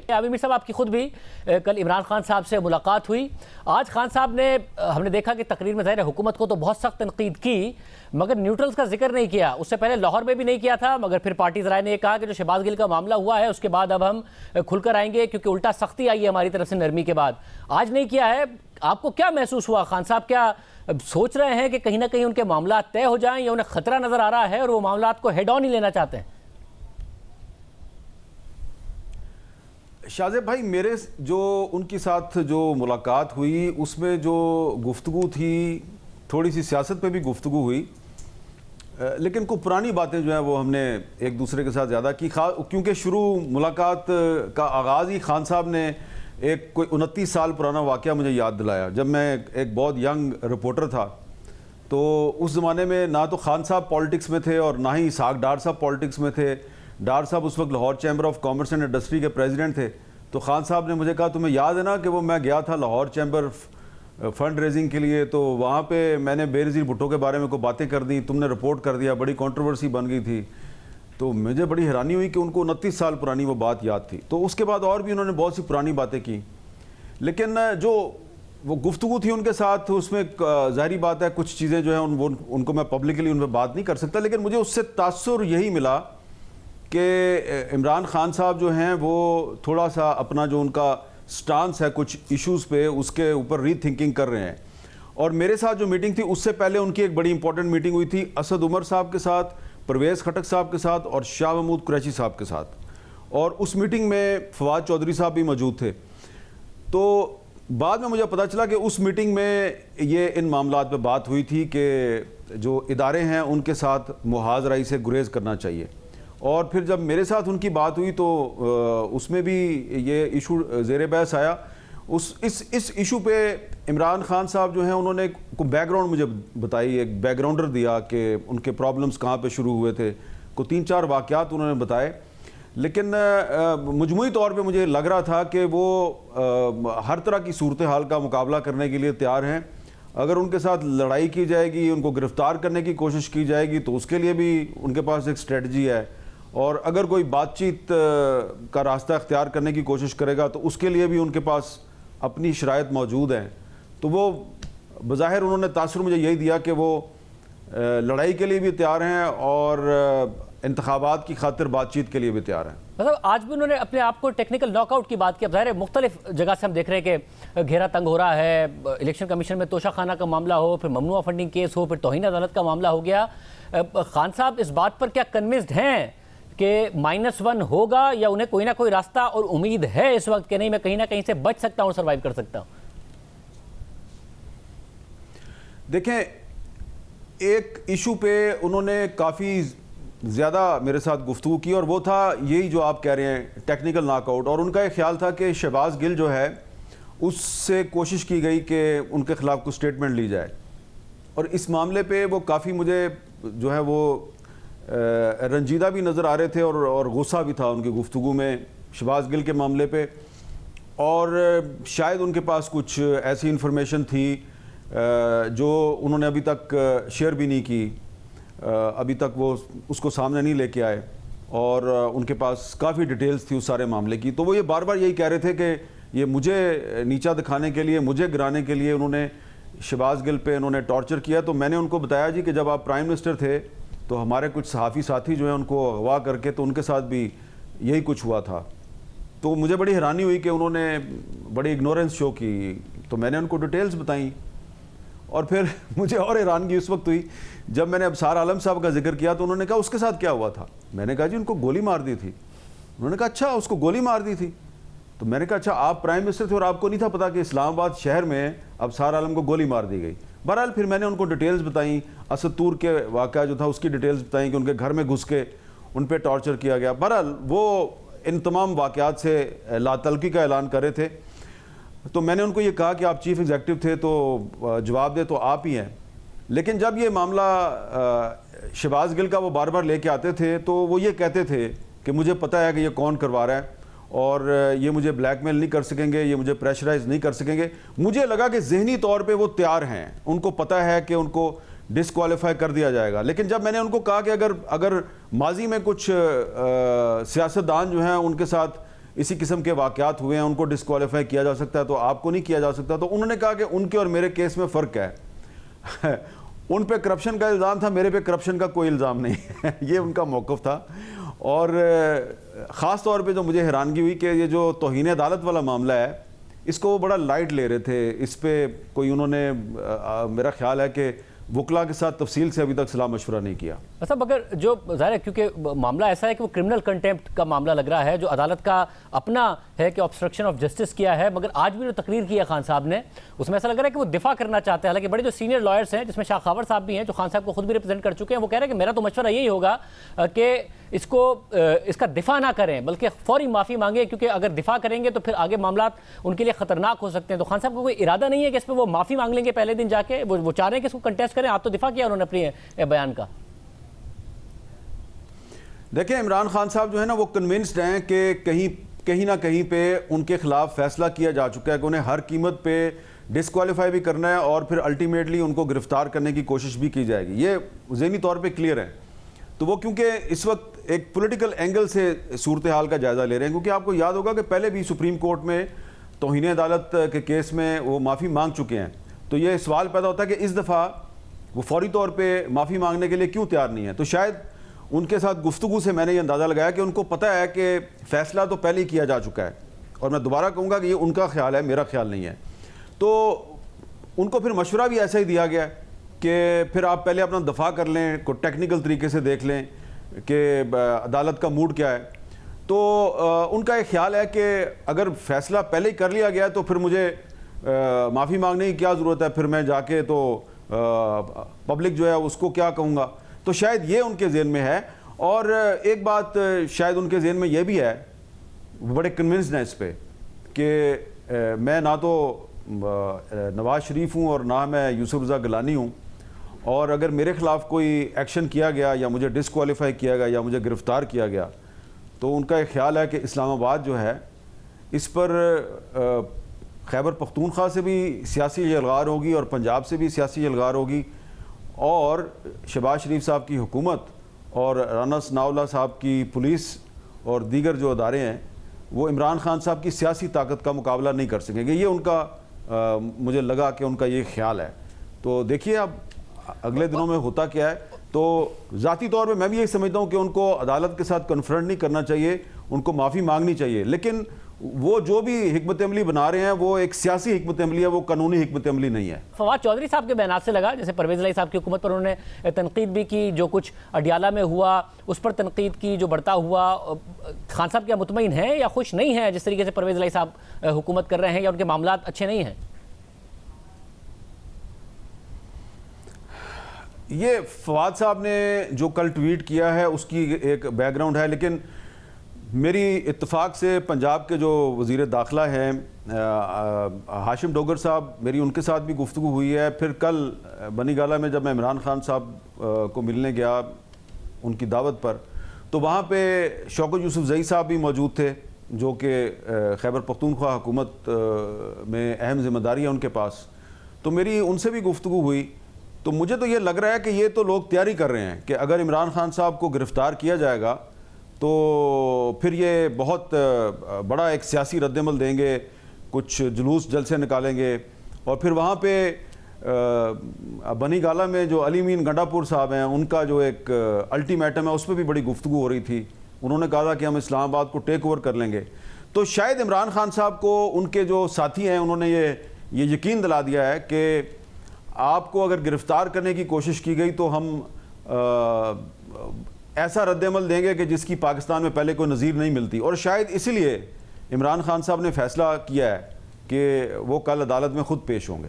عامر میر صاحب آپ کی خود بھی کل عمران خان صاحب سے ملاقات ہوئی. آج خان صاحب نے ہم نے دیکھا کہ تقریر میں ظاہر حکومت کو تو بہت سخت تنقید کی مگر نیوٹرلز کا ذکر نہیں کیا. اس سے پہلے لاہور میں بھی نہیں کیا تھا مگر پھر پارٹی ذرائع نے یہ کہا کہ جو شہباز گل کا معاملہ ہوا ہے اس کے بعد اب ہم کھل کر آئیں گے کیونکہ الٹا سختی آئی ہے ہماری طرف سے نرمی کے بعد. آج نہیں کیا ہے. آپ کو کیا محسوس ہوا؟ خان صاحب کیا سوچ رہے ہیں کہ کہیں نہ کہیں ان کے معاملات طے ہو جائیں یا انہیں خطرہ نظر آ رہا ہے اور وہ معاملات کو ہیڈ آن ہی لینا چاہتے ہیں؟ شاہ زیب بھائی، میرے جو ان کے ساتھ جو ملاقات ہوئی اس میں جو گفتگو تھی تھوڑی سی سیاست پہ بھی گفتگو ہوئی، لیکن کوئی پرانی باتیں جو ہیں وہ ہم نے ایک دوسرے کے ساتھ زیادہ کی، کیونکہ شروع ملاقات کا آغاز ہی خان صاحب نے ایک کوئی 29 سال پرانا واقعہ مجھے یاد دلایا. جب میں ایک بہت ینگ رپورٹر تھا تو اس زمانے میں نہ تو خان صاحب پالیٹکس میں تھے اور نہ ہی اسحاق ڈار صاحب پالیٹکس میں تھے. ڈار صاحب اس وقت Lahore chamber of commerce and industry کے پریزیڈنٹ تھے. تو خان صاحب نے مجھے کہا تمہیں یاد ہے نا کہ وہ میں گیا تھا لاہور چیمبر فنڈ ریزنگ کے لیے، تو وہاں پہ میں نے بے نظیر بھٹو کے بارے میں کوئی باتیں کر دیں، تم نے رپورٹ کر دیا، بڑی کنٹروورسی بن گئی تھی. تو مجھے بڑی حیرانی ہوئی کہ ان کو 29 سال پرانی وہ بات یاد تھی. تو اس کے بعد اور بھی انہوں نے بہت سی پرانی باتیں کی، لیکن جو وہ گفتگو تھی ان کے ساتھ اس میں ظاہری بات ہے کچھ چیزیں جو ہیں ان کو میں پبلکلی ان پہ بات نہیں کر سکتا، لیکن مجھے اس سے تاثر یہی ملا کہ عمران خان صاحب جو ہیں وہ تھوڑا سا اپنا جو ان کا سٹانس ہے کچھ ایشوز پہ اس کے اوپر ری تھنکنگ کر رہے ہیں. اور میرے ساتھ جو میٹنگ تھی اس سے پہلے ان کی ایک بڑی امپورٹنٹ میٹنگ ہوئی تھی اسد عمر صاحب کے ساتھ، پرویز خٹک صاحب کے ساتھ اور شاہ محمود قریشی صاحب کے ساتھ. اور اس میٹنگ میں فواد چودھری صاحب بھی موجود تھے. تو بعد میں مجھے پتہ چلا کہ اس میٹنگ میں یہ ان معاملات پہ بات ہوئی تھی کہ جو ادارے ہیں ان کے ساتھ محاذ رائی سے گریز کرنا چاہیے. اور پھر جب میرے ساتھ ان کی بات ہوئی تو اس میں بھی یہ ایشو زیر بحث آیا. اس ایشو پہ عمران خان صاحب جو ہیں انہوں نے کوئی بیک گراؤنڈ مجھے بتائی، ایک بیک گراؤنڈر دیا کہ ان کے پرابلمز کہاں پہ شروع ہوئے تھے. کوئی 3-4 واقعات انہوں نے بتائے، لیکن مجموعی طور پہ مجھے لگ رہا تھا کہ وہ ہر طرح کی صورتحال کا مقابلہ کرنے کے لیے تیار ہیں. اگر ان کے ساتھ لڑائی کی جائے گی، ان کو گرفتار کرنے کی کوشش کی جائے گی تو اس کے لیے بھی ان کے پاس ایک اسٹریٹجی ہے. اور اگر کوئی بات چیت کا راستہ اختیار کرنے کی کوشش کرے گا تو اس کے لیے بھی ان کے پاس اپنی شرائط موجود ہیں. تو وہ بظاہر انہوں نے تاثر مجھے یہی دیا کہ وہ لڑائی کے لیے بھی تیار ہیں اور انتخابات کی خاطر بات چیت کے لیے بھی تیار ہیں. مطلب آج بھی انہوں نے اپنے آپ کو ٹیکنیکل ناک آؤٹ کی بات کی. اب ظاہر ہے مختلف جگہ سے ہم دیکھ رہے ہیں کہ گھیرا تنگ ہو رہا ہے، الیکشن کمیشن میں توشہ خانہ کا معاملہ ہو، پھر ممنوعہ فنڈنگ کیس ہو، پھر توہین عدالت کا معاملہ ہو گیا. خان صاحب اس بات پر کیا کنوینسڈ ہیں کہ -1 ہوگا یا انہیں کوئی نہ کوئی راستہ اور امید ہے اس وقت کہ نہیں میں کہیں نہ کہیں سے بچ سکتا ہوں اور سروائیو کر سکتا ہوں؟ دیکھیں، ایک ایشو پہ انہوں نے کافی زیادہ میرے ساتھ گفتگو کی اور وہ تھا یہی جو آپ کہہ رہے ہیں ٹیکنیکل ناک آؤٹ. اور ان کا ایک خیال تھا کہ شہباز گل جو ہے اس سے کوشش کی گئی کہ ان کے خلاف کوئی سٹیٹمنٹ لی جائے. اور اس معاملے پہ وہ کافی مجھے جو ہے وہ رنجیدہ بھی نظر آ رہے تھے اور غصہ بھی تھا ان کی گفتگو میں شہباز گل کے معاملے پہ. اور شاید ان کے پاس کچھ ایسی انفارمیشن تھی جو انہوں نے ابھی تک شیئر بھی نہیں کی، ابھی تک وہ اس کو سامنے نہیں لے کے آئے اور ان کے پاس کافی ڈیٹیلز تھی اس سارے معاملے کی. تو وہ یہ بار بار یہی کہہ رہے تھے کہ یہ مجھے نیچا دکھانے کے لیے، مجھے گرانے کے لیے انہوں نے شہباز گل پہ انہوں نے ٹارچر کیا. تو میں نے ان کو بتایا جی کہ جب آپ پرائم منسٹر تھے تو ہمارے کچھ صحافی ساتھی جو ہیں ان کو اغوا کر کے تو ان کے ساتھ بھی یہی کچھ ہوا تھا. تو مجھے بڑی حیرانی ہوئی کہ انہوں نے بڑی اگنورنس شو کی. تو میں نے ان کو ڈیٹیلز بتائیں اور پھر مجھے اور حیرانگی اس وقت ہوئی جب میں نے ابصار عالم صاحب کا ذکر کیا تو انہوں نے کہا اس کے ساتھ کیا ہوا تھا. میں نے کہا جی ان کو گولی مار دی تھی. انہوں نے کہا اچھا اس کو گولی مار دی تھی. تو میں نے کہا اچھا آپ پرائم منسٹر تھے اور آپ کو نہیں تھا پتا کہ اسلام آباد شہر میں ابصار عالم کو گولی مار دی گئی. بہرحال پھر میں نے ان کو ڈیٹیلز بتائیں، اسد طور کے واقعہ جو تھا اس کی ڈیٹیلز بتائیں کہ ان کے گھر میں گھس کے ان پہ ٹارچر کیا گیا. بہرحال وہ ان تمام واقعات سے لا تعلقی کا اعلان کر رہے تھے. تو میں نے ان کو یہ کہا کہ آپ چیف ایگزیکٹو تھے تو جواب دے تو آپ ہی ہیں. لیکن جب یہ معاملہ شہباز گل کا وہ بار بار لے کے آتے تھے تو وہ یہ کہتے تھے کہ مجھے پتہ ہے کہ یہ کون کروا رہا ہے اور یہ مجھے بلیک میل نہیں کر سکیں گے، یہ مجھے پریشرائز نہیں کر سکیں گے. مجھے لگا کہ ذہنی طور پہ وہ تیار ہیں، ان کو پتہ ہے کہ ان کو ڈسکوالیفائی کر دیا جائے گا. لیکن جب میں نے ان کو کہا کہ اگر ماضی میں کچھ سیاستدان جو ہیں ان کے ساتھ اسی قسم کے واقعات ہوئے ہیں ان کو ڈسکوالیفائی کیا جا سکتا ہے تو آپ کو نہیں کیا جا سکتا. تو انہوں نے کہا کہ ان کے اور میرے کیس میں فرق ہے. ان پہ کرپشن کا الزام تھا, میرے پہ کرپشن کا کوئی الزام نہیں. یہ ان کا موقف تھا. اور خاص طور پہ جو مجھے حیرانگی ہوئی کہ یہ جو توہین عدالت والا معاملہ ہے اس کو وہ بڑا لائٹ لے رہے تھے. اس پہ کوئی انہوں نے میرا خیال ہے کہ وکلا کے ساتھ تفصیل سے ابھی تک صلاح مشورہ نہیں کیا. صاحب اگر جو ظاہر ہے کیونکہ معاملہ ایسا ہے کہ وہ کرمنل کنٹیمپٹ کا معاملہ لگ رہا ہے جو عدالت کا اپنا ہے کہ obstruction آف جسٹس کیا ہے, مگر آج بھی جو تقریر کی ہے خان صاحب نے اس میں ایسا لگ رہا ہے کہ وہ دفاع کرنا چاہتے ہیں. حالانکہ بڑے جو سینئر لائرز ہیں جس میں شاہ خاور صاحب بھی ہیں جو خان صاحب کو خود بھی ریپرزینٹ کر چکے ہیں, وہ کہہ رہے ہیں کہ میرا تو مشورہ یہی ہوگا کہ اس کا دفاع نہ کریں بلکہ فوری معافی مانگیں, کیونکہ اگر دفاع کریں گے تو پھر آگے معاملات ان کے لیے خطرناک ہو سکتے ہیں. تو خان صاحب کو کوئی ارادہ نہیں ہے کہ اس پہ وہ معافی مانگ لیں گے پہلے دن جا کے؟ وہ چاہ رہے ہیں کہ اس کو کنٹیسٹ کریں. آپ تو دفاع کیا انہوں نے اپنے بیان کا. دیکھیں عمران خان صاحب جو ہے نا وہ کنونسڈ ہیں کہ کہیں نہ کہیں پہ ان کے خلاف فیصلہ کیا جا چکا ہے کہ انہیں ہر قیمت پہ ڈسکوالیفائی بھی کرنا ہے اور پھر الٹیمیٹلی ان کو گرفتار کرنے کی کوشش بھی کی جائے گی. یہ ذہنی طور پہ کلیئر ہے. تو وہ کیونکہ اس وقت ایک پولیٹیکل اینگل سے صورتحال کا جائزہ لے رہے ہیں, کیونکہ آپ کو یاد ہوگا کہ پہلے بھی سپریم کورٹ میں توہین عدالت کے کیس میں وہ معافی مانگ چکے ہیں. تو یہ سوال پیدا ہوتا ہے کہ اس دفعہ وہ فوری طور پہ معافی مانگنے کے لیے کیوں تیار نہیں ہے. تو شاید ان کے ساتھ گفتگو سے میں نے یہ اندازہ لگایا کہ ان کو پتہ ہے کہ فیصلہ تو پہلے ہی کیا جا چکا ہے, اور میں دوبارہ کہوں گا کہ یہ ان کا خیال ہے, میرا خیال نہیں ہے. تو ان کو پھر مشورہ بھی ایسا ہی دیا گیا کہ پھر آپ پہلے اپنا دفاع کر لیں, کو ٹیکنیکل طریقے سے دیکھ لیں کہ عدالت کا موڈ کیا ہے. تو ان کا ایک خیال ہے کہ اگر فیصلہ پہلے ہی کر لیا گیا تو پھر مجھے معافی مانگنے کی کیا ضرورت ہے, پھر میں جا کے تو پبلک جو ہے اس کو کیا کہوں گا. تو شاید یہ ان کے ذہن میں ہے. اور ایک بات شاید ان کے ذہن میں یہ بھی ہے, بڑے کنونسڈ ہیں اس پہ کہ میں نہ تو نواز شریف ہوں اور نہ میں یوسف رضا گیلانی ہوں, اور اگر میرے خلاف کوئی ایکشن کیا گیا یا مجھے ڈسکوالیفائی کیا گیا یا مجھے گرفتار کیا گیا تو ان کا ایک خیال ہے کہ اسلام آباد جو ہے اس پر خیبر پختونخوا سے بھی سیاسی یلغار ہوگی اور پنجاب سے بھی سیاسی یلغار ہوگی, اور شہباز شریف صاحب کی حکومت اور رانا ثناء اللہ صاحب کی پولیس اور دیگر جو ادارے ہیں وہ عمران خان صاحب کی سیاسی طاقت کا مقابلہ نہیں کر سکیں گے. یہ ان کا مجھے لگا کہ ان کا یہ خیال ہے. تو دیکھیے اب اگلے دنوں میں ہوتا کیا ہے. تو ذاتی طور پہ میں بھی یہی سمجھتا ہوں کہ ان کو عدالت کے ساتھ کنفرنٹ نہیں کرنا چاہیے, ان کو معافی مانگنی چاہیے, لیکن وہ جو بھی حکمت عملی بنا رہے ہیں وہ ایک سیاسی حکمت عملی ہے, وہ قانونی حکمت عملی نہیں ہے. فواد چودھری صاحب کے بیانات سے لگا جیسے پرویز الہی صاحب کی حکومت پر انہوں نے تنقید بھی کی, جو کچھ اڈیالہ میں ہوا اس پر تنقید کی, جو بڑھتا ہوا. خان صاحب کیا مطمئن ہیں یا خوش نہیں ہیں جس طریقے سے پرویز الہی صاحب حکومت کر رہے ہیں, یا ان کے معاملات اچھے نہیں ہیں؟ یہ فواد صاحب نے جو کل ٹویٹ کیا ہے اس کی ایک بیک گراؤنڈ ہے, لیکن میری اتفاق سے پنجاب کے جو وزیر داخلہ ہیں ہاشم ڈوگر صاحب, میری ان کے ساتھ بھی گفتگو ہوئی ہے. پھر کل بنی گالہ میں جب میں عمران خان صاحب کو ملنے گیا ان کی دعوت پر, تو وہاں پہ شوکت یوسف زئی صاحب بھی موجود تھے جو کہ خیبر پختونخوا حکومت میں اہم ذمہ داری ہے ان کے پاس. تو میری ان سے بھی گفتگو ہوئی. تو مجھے تو یہ لگ رہا ہے کہ یہ تو لوگ تیاری کر رہے ہیں کہ اگر عمران خان صاحب کو گرفتار کیا جائے گا تو پھر یہ بہت بڑا ایک سیاسی رد عمل دیں گے, کچھ جلوس جلسے نکالیں گے. اور پھر وہاں پہ بنی گالہ میں جو علی مین گنڈا پور صاحب ہیں ان کا جو ایک الٹیمیٹم ہے اس پہ بھی بڑی گفتگو ہو رہی تھی. انہوں نے کہا تھا کہ ہم اسلام آباد کو ٹیک اوور کر لیں گے. تو شاید عمران خان صاحب کو ان کے جو ساتھی ہیں انہوں نے یہ یقین دلا دیا ہے کہ آپ کو اگر گرفتار کرنے کی کوشش کی گئی تو ہم ایسا رد عمل دیں گے کہ جس کی پاکستان میں پہلے کوئی نظیر نہیں ملتی. اور شاید اسی لیے عمران خان صاحب نے فیصلہ کیا ہے کہ وہ کل عدالت میں خود پیش ہوں گے.